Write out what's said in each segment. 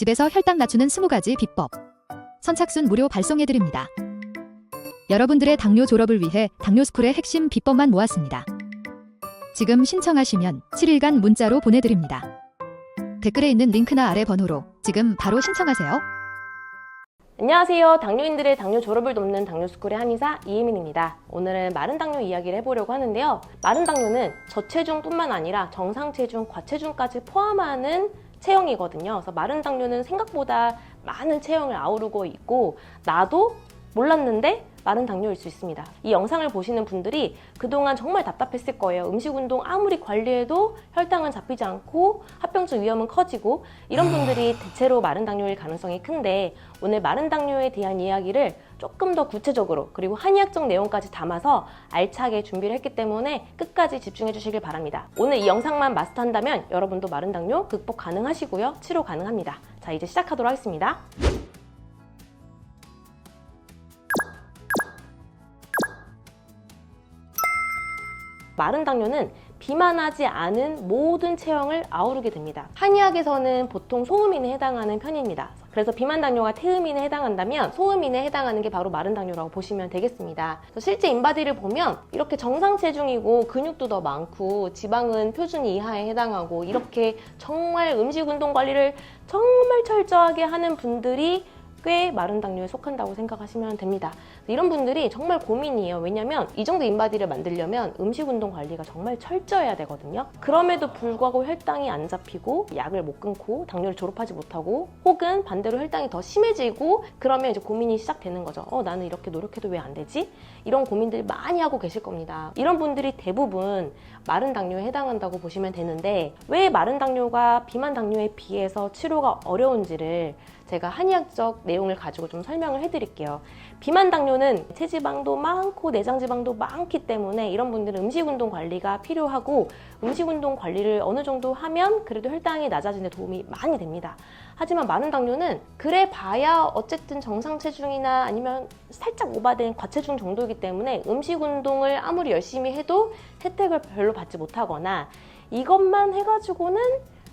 집에서 혈당 낮추는 20가지 비법. 선착순 무료 발송해드립니다. 여러분들의 당뇨 졸업을 위해 당뇨스쿨의 핵심 비법만 모았습니다. 지금 신청하시면 7일간 문자로 보내드립니다. 댓글에 있는 링크나 아래 번호로 지금 바로 신청하세요. 안녕하세요. 당뇨인들의 당뇨 졸업을 돕는 당뇨스쿨의 한의사 이혜민입니다. 오늘은 마른 당뇨 이야기를 해보려고 하는데요. 마른 당뇨는 저체중뿐만 아니라 정상체중, 과체중까지 포함하는 체형이거든요. 그래서 마른 당뇨는 생각보다 많은 체형을 아우르고 있고 나도 몰랐는데 마른 당뇨일 수 있습니다. 이 영상을 보시는 분들이 그동안 정말 답답했을 거예요. 음식운동 아무리 관리해도 혈당은 잡히지 않고 합병증 위험은 커지고 이런 분들이 대체로 마른 당뇨일 가능성이 큰데 오늘 마른 당뇨에 대한 이야기를 조금 더 구체적으로 그리고 한의학적 내용까지 담아서 알차게 준비를 했기 때문에 끝까지 집중해 주시길 바랍니다. 오늘 이 영상만 마스터한다면 여러분도 마른 당뇨 극복 가능하시고요. 치료 가능합니다. 자, 이제 시작하도록 하겠습니다. 마른 당뇨는 비만하지 않은 모든 체형을 아우르게 됩니다. 한의학에서는 보통 소음인에 해당하는 편입니다. 그래서 비만 당뇨가 태음인에 해당한다면 소음인에 해당하는 게 바로 마른 당뇨라고 보시면 되겠습니다. 실제 인바디를 보면 이렇게 정상 체중이고 근육도 더 많고 지방은 표준 이하에 해당하고 이렇게 정말 음식 운동 관리를 정말 철저하게 하는 분들이 꽤 마른 당뇨에 속한다고 생각하시면 됩니다. 이런 분들이 정말 고민이에요. 왜냐면 이 정도 인바디를 만들려면 음식 운동 관리가 정말 철저해야 되거든요. 그럼에도 불구하고 혈당이 안 잡히고 약을 못 끊고 당뇨를 졸업하지 못하고 혹은 반대로 혈당이 더 심해지고 그러면 이제 고민이 시작되는 거죠. 나는 이렇게 노력해도 왜 안 되지? 이런 고민들 많이 하고 계실 겁니다. 이런 분들이 대부분 마른 당뇨에 해당한다고 보시면 되는데 왜 마른 당뇨가 비만 당뇨에 비해서 치료가 어려운지를 제가 한의학적 내용을 가지고 좀 설명을 해드릴게요. 비만 당뇨는 체지방도 많고 내장지방도 많기 때문에 이런 분들은 음식운동 관리가 필요하고 음식운동 관리를 어느 정도 하면 그래도 혈당이 낮아지는 데 도움이 많이 됩니다. 하지만 마른 당뇨는 그래 봐야 어쨌든 정상 체중이나 아니면 살짝 오바된 과체중 정도이기 때문에 음식운동을 아무리 열심히 해도 혜택을 별로 받지 못하거나 이것만 해가지고는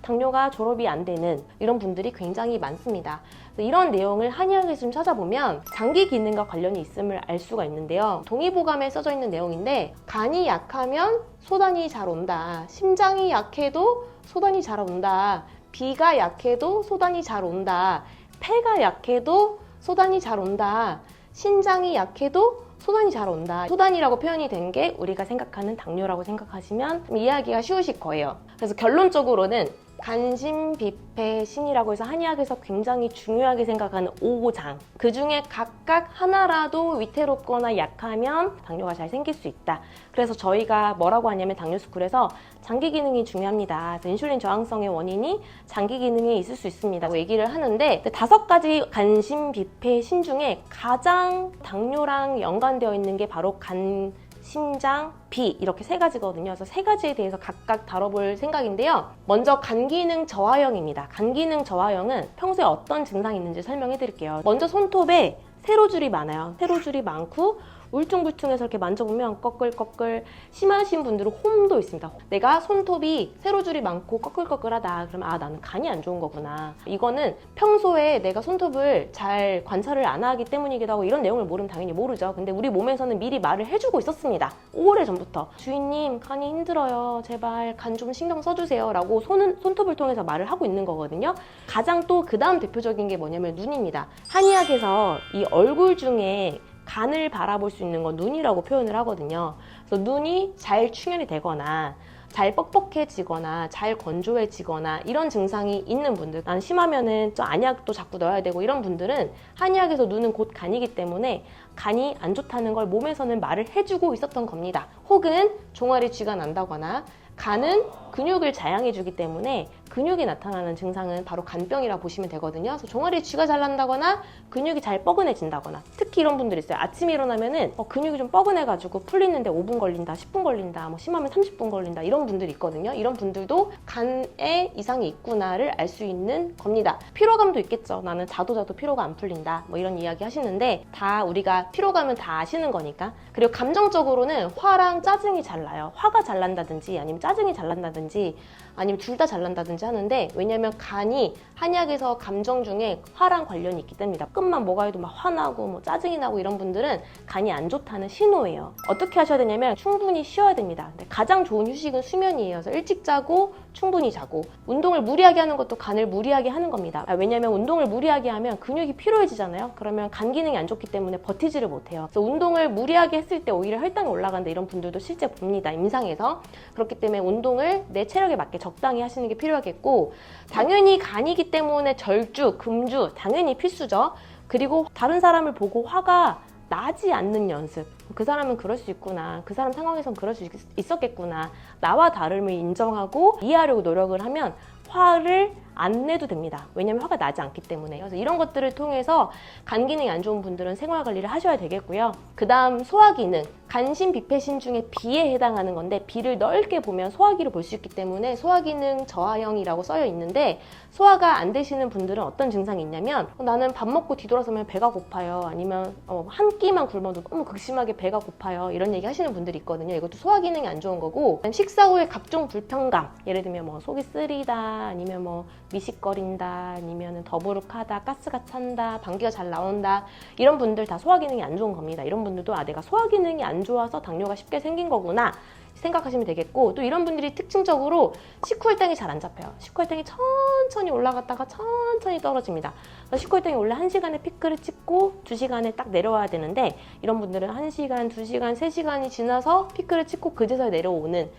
당뇨가 졸업이 안 되는 이런 분들이 굉장히 많습니다. 이런 내용을 한의학에서 좀 찾아보면 장기 기능과 관련이 있음을 알 수가 있는데요. 동의보감에 써져 있는 내용인데 간이 약하면 소단이 잘 온다. 심장이 약해도 소단이 잘 온다. 비가 약해도 소단이 잘 온다. 폐가 약해도 소단이 잘 온다. 신장이 약해도 소단이 잘 온다. 소단이라고 표현이 된 게 우리가 생각하는 당뇨라고 생각하시면 좀 이해하기가 쉬우실 거예요. 그래서 결론적으로는 간신비폐신이라고 해서 한의학에서 굉장히 중요하게 생각하는 5장 그 중에 각각 하나라도 위태롭거나 약하면 당뇨가 잘 생길 수 있다. 그래서 저희가 뭐라고 하냐면 당뇨스쿨에서 장기 기능이 중요합니다. 인슐린 저항성의 원인이 장기 기능에 있을 수 있습니다. 얘기를 하는데 5가지 간신비폐신 중에 가장 당뇨랑 연관되어 있는 게 바로 간, 심장, 비 이렇게 3가지거든요. 그래서 3가지에 대해서 각각 다뤄볼 생각인데요. 먼저 간기능 저하형입니다. 간기능 저하형은 평소에 어떤 증상이 있는지 설명해 드릴게요. 먼저 손톱에 세로줄이 많아요. 세로줄이 많고 울퉁불퉁해서 이렇게 만져보면 꺼끌꺼끌 심하신 분들은 홈도 있습니다. 내가 손톱이 세로줄이 많고 꺼끌꺼끌하다. 그러면 나는 간이 안 좋은 거구나. 이거는 평소에 내가 손톱을 잘 관찰을 안 하기 때문이기도 하고 이런 내용을 모르면 당연히 모르죠. 근데 우리 몸에서는 미리 말을 해주고 있었습니다. 오래전부터. 주인님 간이 힘들어요. 제발 간 좀 신경 써주세요. 라고 손톱을 통해서 말을 하고 있는 거거든요. 가장 또 그 다음 대표적인 게 뭐냐면 눈입니다. 한의학에서 이 얼굴 중에 간을 바라볼 수 있는 건 눈이라고 표현을 하거든요. 그래서 눈이 잘 충혈이 되거나 잘 뻑뻑해지거나 잘 건조해지거나 이런 증상이 있는 분들, 난 심하면은 좀 안약도 자꾸 넣어야 되고 이런 분들은 한의학에서 눈은 곧 간이기 때문에 간이 안 좋다는 걸 몸에서는 말을 해주고 있었던 겁니다. 혹은 종아리 쥐가 난다거나 간은 근육을 자양해주기 때문에 근육이 나타나는 증상은 바로 간병이라 보시면 되거든요. 그래서 종아리에 쥐가 잘 난다거나 근육이 잘 뻐근해진다거나 특히 이런 분들 있어요. 아침에 일어나면은 근육이 좀 뻐근해가지고 풀리는데 5분 걸린다, 10분 걸린다, 뭐 심하면 30분 걸린다 이런 분들이 있거든요. 이런 분들도 간에 이상이 있구나를 알 수 있는 겁니다. 피로감도 있겠죠. 나는 자도 피로가 안 풀린다 뭐 이런 이야기 하시는데 다 우리가 피로감은 다 아시는 거니까. 그리고 감정적으로는 화랑 짜증이 잘 나요. 화가 잘 난다든지 아니면 짜증이 잘 난다든지 아니면 둘 다 잘 난다든지 하는데, 왜냐면 간이 한약에서 감정 중에 화랑 관련이 있기 때문이다. 조금만 뭐가 해도 막 화나고 뭐 짜증이 나고 이런 분들은 간이 안 좋다는 신호예요. 어떻게 하셔야 되냐면 충분히 쉬어야 됩니다. 근데 가장 좋은 휴식은 수면이에요. 그래서 일찍 자고 충분히 자고, 운동을 무리하게 하는 것도 간을 무리하게 하는 겁니다. 왜냐면 운동을 무리하게 하면 근육이 피로해지잖아요. 그러면 간 기능이 안 좋기 때문에 버티지를 못해요. 그래서 운동을 무리하게 했을 때 오히려 혈당이 올라간다, 이런 분들도 실제 봅니다, 임상에서. 그렇기 때문에 운동을 내 체력에 맞게 적당히 하시는 게 필요하겠고, 당연히 간이기 때문에 절주, 금주 당연히 필수죠. 그리고 다른 사람을 보고 화가 나지 않는 연습. 그 사람은 그럴 수 있구나, 그 사람 상황에선 그럴 수 있었겠구나, 나와 다름을 인정하고 이해하려고 노력을 하면 화를 안 내도 됩니다. 왜냐면 화가 나지 않기 때문에. 그래서 이런 것들을 통해서 간 기능이 안 좋은 분들은 생활 관리를 하셔야 되겠고요. 그 다음 소화 기능. 간신, 비폐신 중에 비에 해당하는 건데, 비를 넓게 보면 소화기를 볼 수 있기 때문에 소화 기능 저하형이라고 써여 있는데, 소화가 안 되시는 분들은 어떤 증상이 있냐면, 나는 밥 먹고 뒤돌아서면 배가 고파요, 아니면 한 끼만 굶어도 너무 극심하게 배가 고파요, 이런 얘기 하시는 분들이 있거든요. 이것도 소화 기능이 안 좋은 거고, 식사 후에 각종 불편감, 예를 들면 뭐 속이 쓰리다, 아니면 뭐 미식거린다, 아니면 더부룩하다, 가스가 찬다, 방귀가 잘 나온다, 이런 분들 다 소화 기능이 안 좋은 겁니다. 이런 분들도 내가 소화 기능이 안 좋아서 당뇨가 쉽게 생긴 거구나 생각하시면 되겠고, 또 이런 분들이 특징적으로 식후혈당이 잘 안 잡혀요. 식후혈당이 천천히 올라갔다가 천천히 떨어집니다. 식후혈당이 원래 1시간에 피크를 찍고 2시간에 딱 내려와야 되는데, 이런 분들은 1시간, 2시간, 3시간이 지나서 피크를 찍고 그제서야 내려오는,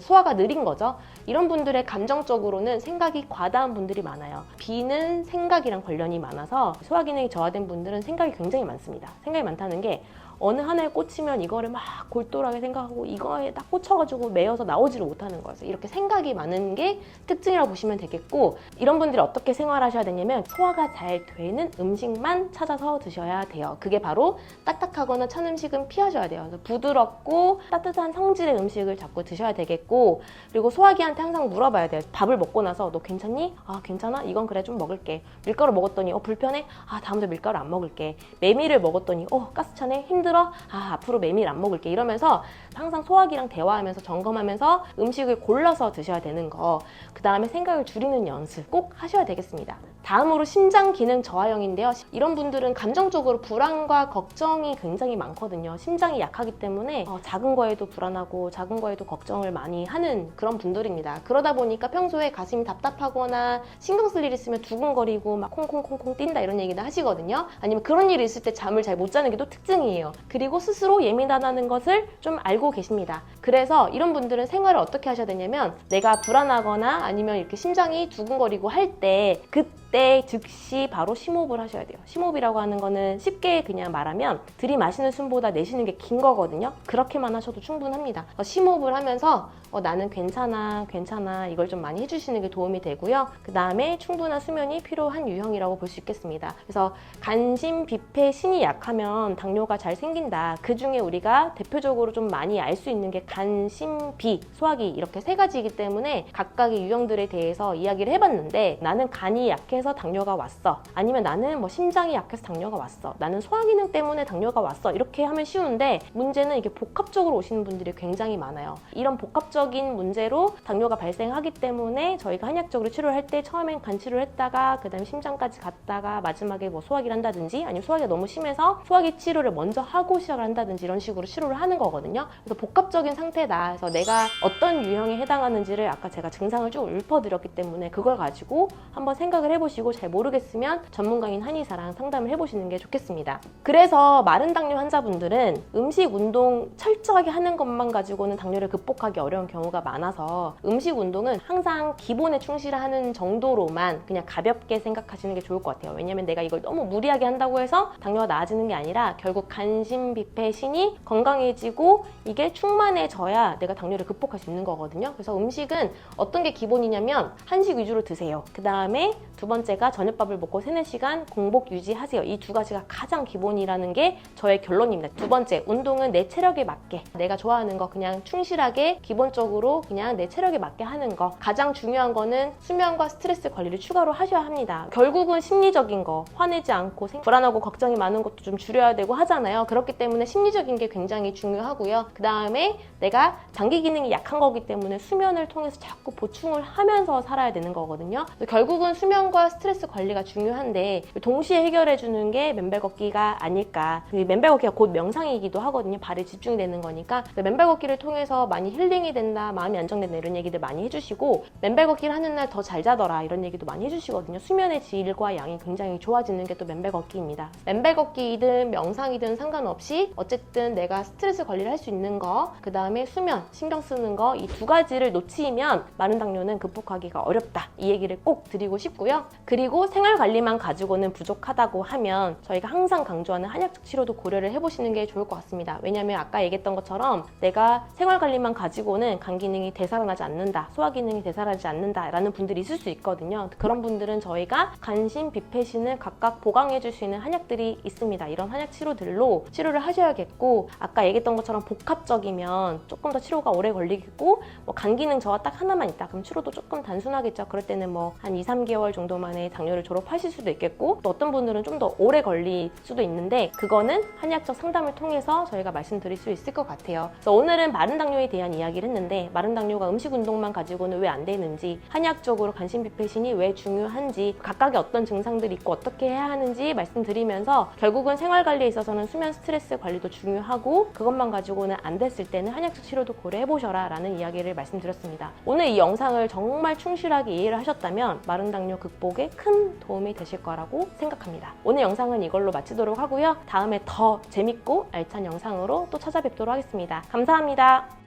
소화가 느린 거죠. 이런 분들의 감정적으로는 생각이 과다한 분들이 많아요. 비는 생각이랑 관련이 많아서 소화 기능이 저하된 분들은 생각이 굉장히 많습니다. 생각이 많다는 게, 어느 하나에 꽂히면 이거를 막 골똘하게 생각하고 이거에 딱 꽂혀가지고 매여서 나오지를 못하는 거예요. 이렇게 생각이 많은 게 특징이라고 보시면 되겠고, 이런 분들이 어떻게 생활하셔야 되냐면 소화가 잘 되는 음식만 찾아서 드셔야 돼요. 그게 바로 딱딱하거나 찬 음식은 피하셔야 돼요. 그래서 부드럽고 따뜻한 성질의 음식을 자꾸 드셔야 되겠고, 그리고 소화기한테 항상 물어봐야 돼요. 밥을 먹고 나서 너 괜찮니? 아 괜찮아? 이건 그래 좀 먹을게. 밀가루 먹었더니 불편해? 아 다음부터 밀가루 안 먹을게. 메밀을 먹었더니 가스 차네? 힘들어? 앞으로 메밀 안 먹을게. 이러면서 항상 소화기랑 대화하면서 점검하면서 음식을 골라서 드셔야 되는 거. 그 다음에 생각을 줄이는 연습 꼭 하셔야 되겠습니다. 다음으로 심장 기능 저하형인데요. 이런 분들은 감정적으로 불안과 걱정이 굉장히 많거든요. 심장이 약하기 때문에 작은 거에도 불안하고 작은 거에도 걱정을 많이 하는 그런 분들입니다. 그러다 보니까 평소에 가슴이 답답하거나 신경 쓸 일 있으면 두근거리고 막 콩콩콩콩 뛴다, 이런 얘기도 하시거든요. 아니면 그런 일이 있을 때 잠을 잘 못 자는 게 또 특징이에요. 그리고 스스로 예민하다는 것을 좀 알고 계십니다. 그래서 이런 분들은 생활을 어떻게 하셔야 되냐면, 내가 불안하거나 아니면 이렇게 심장이 두근거리고 할 때 그때 즉시 바로 심호흡을 하셔야 돼요. 심호흡이라고 하는 거는 쉽게 그냥 말하면 들이마시는 숨보다 내쉬는 게 긴 거거든요. 그렇게만 하셔도 충분합니다. 심호흡을 하면서 나는 괜찮아 이걸 좀 많이 해주시는 게 도움이 되고요. 그 다음에 충분한 수면이 필요한 유형이라고 볼 수 있겠습니다. 그래서 간신, 비폐, 신이 약하면 당뇨가 잘 생긴다. 그 중에 우리가 대표적으로 좀 많이 알 수 있는 게 간, 신, 비, 소화기, 이렇게 3가지이기 때문에 각각의 유형들에 대해서 이야기를 해봤는데, 나는 간이 약해서 당뇨가 왔어, 아니면 나는 뭐 심장이 약해서 당뇨가 왔어, 나는 소화기능 때문에 당뇨가 왔어, 이렇게 하면 쉬운데, 문제는 이게 복합적으로 오시는 분들이 굉장히 많아요. 이런 복합적인 문제로 당뇨가 발생하기 때문에 저희가 한약적으로 치료를 할 때 처음엔 간 치료를 했다가 그 다음에 심장까지 갔다가 마지막에 뭐 소화기를 한다든지, 아니면 소화기가 너무 심해서 소화기 치료를 먼저 하고 시작을 한다든지, 이런 식으로 치료를 하는 거거든요. 그래서 복합적인 상태다. 그래서 내가 어떤 유형에 해당하는지를 아까 제가 증상을 쭉 읊어드렸기 때문에 그걸 가지고 한번 생각을 해보시고, 잘 모르겠으면 전문가인 한의사랑 상담을 해보시는 게 좋겠습니다. 그래서 마른 당뇨 환자분들은 음식, 운동 철저하게 하는 것만 가지고는 당뇨를 극복하기 어려운 경우가 많아서, 음식, 운동은 항상 기본에 충실하는 정도로만 그냥 가볍게 생각하시는 게 좋을 것 같아요. 왜냐면 내가 이걸 너무 무리하게 한다고 해서 당뇨가 나아지는 게 아니라 결국 간신, 비폐, 신이 건강해지고 이게 충만해져야 내가 당뇨를 극복할 수 있는 거거든요. 그래서 음식은 어떤 게 기본이냐면 한식 위주로 드세요. 그 다음에 두 번째가 저녁밥을 먹고 3-4시간 공복 유지하세요. 이 2가지가 가장 기본이라는 게 저의 결론입니다. 두 번째, 운동은 내 체력에 맞게, 내가 좋아하는 거 그냥 충실하게 기본적으로 그냥 내 체력에 맞게 하는 거. 가장 중요한 거는 수면과 스트레스 관리를 추가로 하셔야 합니다. 결국은 심리적인 거, 화내지 않고 불안하고 걱정이 많은 것도 좀 줄여야 되고 하잖아요. 그렇기 때문에 심리적인 게 굉장히 중요하고요. 그 다음에 내가 장기 기능이 약한 거기 때문에 수면을 통해서 자꾸 보충을 하면서 살아야 되는 거거든요. 결국은 수면과 스트레스 관리가 중요한데 동시에 해결해 주는 게 맨발 걷기가 아닐까. 맨발 걷기가 곧 명상이기도 하거든요. 발에 집중이 되는 거니까. 맨발 걷기를 통해서 많이 힐링이 된다, 마음이 안정된다 이런 얘기들 많이 해주시고, 맨발 걷기를 하는 날 더 잘 자더라 이런 얘기도 많이 해주시거든요. 수면의 질과 양이 굉장히 좋아지는 게 또 맨발 걷기입니다. 맨발 걷기이든 명상이든 상관없이 어쨌든 내가 스트레스 관리를 할 수 있는 거, 그 다음에 수면, 신경 쓰는 거, 이 두 가지를 놓치면 마른 당뇨는 극복하기가 어렵다, 이 얘기를 꼭 드리고 싶고요. 그리고 생활 관리만 가지고는 부족하다고 하면 저희가 항상 강조하는 한약적 치료도 고려를 해보시는 게 좋을 것 같습니다. 왜냐하면 아까 얘기했던 것처럼 내가 생활 관리만 가지고는 간 기능이 되살아나지 않는다, 소화 기능이 되살아나지 않는다 라는 분들이 있을 수 있거든요. 그런 분들은 저희가 간신, 비패신을 각각 보강해 줄 수 있는 한약들이 있습니다. 이런 한약 치료들로 치료를 하셔야겠고, 아까 얘기했던 것처럼 복합적이면 조금 더 치료가 오래 걸리겠고, 간 기능 저하 딱 하나만 있다 그럼 치료도 조금 단순하겠죠. 그럴 때는 한 2, 3개월 정도 만에 당뇨를 졸업하실 수도 있겠고, 또 어떤 분들은 좀 더 오래 걸릴 수도 있는데 그거는 한의학적 상담을 통해서 저희가 말씀드릴 수 있을 것 같아요. 그래서 오늘은 마른 당뇨에 대한 이야기를 했는데, 마른 당뇨가 음식 운동만 가지고는 왜 안 되는지, 한의학적으로 간신비패신이 왜 중요한지, 각각의 어떤 증상들이 있고 어떻게 해야 하는지 말씀드리면서, 결국은 생활관리에 있어서는 수면 스트레스 관리도 중요하고 그것만 가지고는 안 됐을 때는 한의학적 치료도 고려해보셔라 라는 이야기를 말씀드렸습니다. 오늘 이 영상을 정말 충실하게 이해를 하셨다면 마른 당뇨 극복에 큰 도움이 되실 거라고 생각합니다. 오늘 영상은 이걸로 마치도록 하고요. 다음에 더 재밌고 알찬 영상으로 또 찾아뵙도록 하겠습니다. 감사합니다.